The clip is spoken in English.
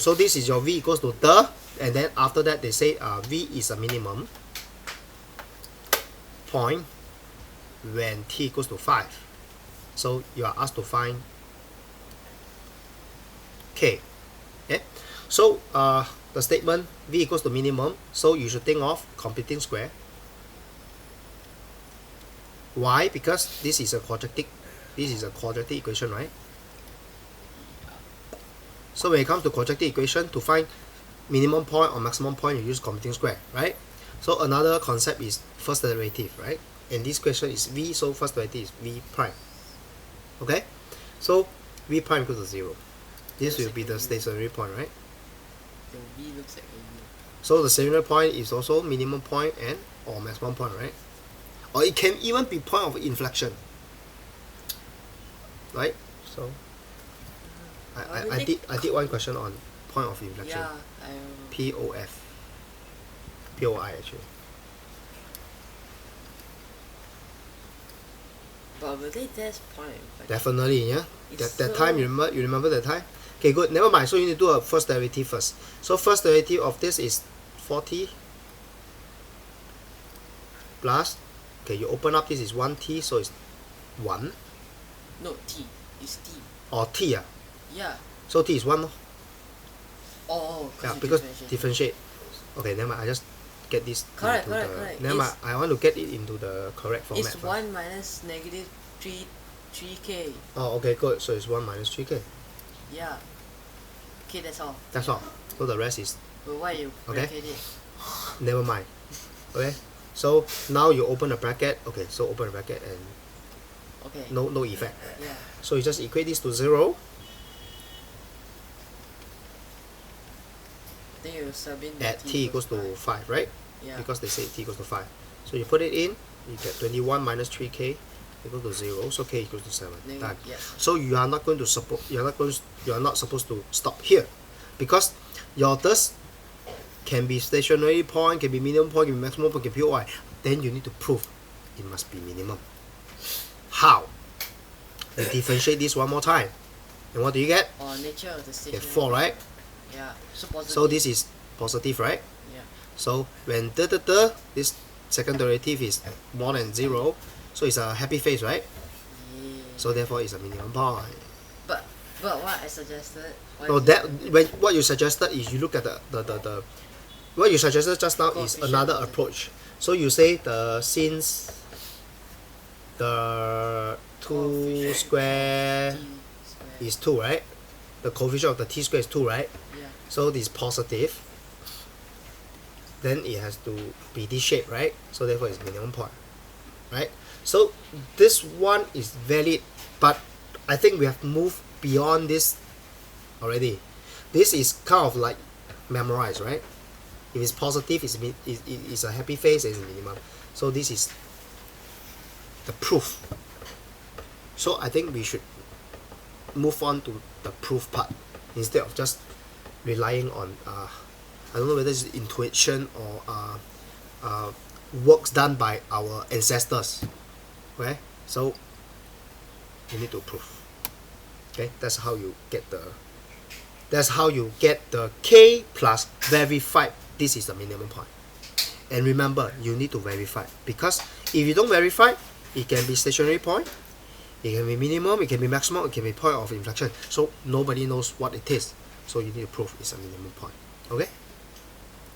So this is your v equals to the, and then after that they say v is a minimum point when t equals to 5. So you are asked to find k. Okay, so the statement v equals to minimum, so you should think of completing square. Why? Because this is a quadratic equation, right? So when it comes to quadratic equation, to find minimum point or maximum point, you use completing square, right? So another concept is first derivative, right? And this question is v, so first derivative is v prime. Okay, so v prime equals to 0. This will be the stationary point, right? The v looks like a u. So the stationary point is also minimum point and or maximum point, right? Or it can even be point of inflection, right? So I did one question on point of inflection. Yeah, I remember. POI actually. But will they test point? Definitely, yeah. It's That so- time you remember that time? Okay, good. Never mind. So you need to do a first derivative first. So first derivative of this is 4t plus. Okay, you open up. This is 1t, so it's 1 No, t. It's t. or t. Yeah. So t is 1. Oh, Yeah, you because differentiate. differentiate. Okay, never mind. I just get this Correct, into correct, the. correct. Never mind. I want to get it into the correct format. It's first. 1 minus negative 3k. Oh, okay, good. So it's 1 minus 3k. Yeah. Okay, that's all. That's all. So the rest is But why you Okay. bracket it? never mind. Okay. So now you open the bracket. Okay, so open the bracket and Okay. no effect. Yeah. So you just equate this to 0. Then you sub in the At t equals to 5, right? Yeah. Because they say t equals to 5. So you put it in, you get 21 minus 3k equal to 0. So k equals to 7. Then, Done. yeah. So you are not going to you are not supposed to stop here, because your thirst can be stationary point, can be minimum point, can be maximum point, can be POI. Then you need to prove it must be minimum. How? You differentiate this one more time, and what do you get? Or nature of the You station. get 4, right? Yeah. So positive. So this is positive, right? Yeah. So when this second derivative is more than 0, so it's a happy face, right? Yeah. So therefore it's a minimum point. But what I suggested. No, that when what you suggested is you look at the what you suggested just now is Coefficient. another approach. So you say since the 2 square is 2, right? The coefficient of the t square is 2, right? Yeah. So this is positive. Then it has to be this shape, right? So therefore it's minimum point, right? So this one is valid, but I think we have moved beyond this already. This is kind of like memorized, right? If it's positive, it's a happy face, it's a minimum. So this is the proof. So I think we should move on to the proof part instead of just relying on I don't know whether it's intuition or works done by our ancestors. Okay, so you need to prove. Okay, that's how you get the k plus verified. This is the minimum point. And remember, you need to verify, because if you don't verify, it can be stationary point, it can be minimum, it can be maximum, it can be point of inflection. So nobody knows what it is. So you need to prove it's a minimum point. Okay.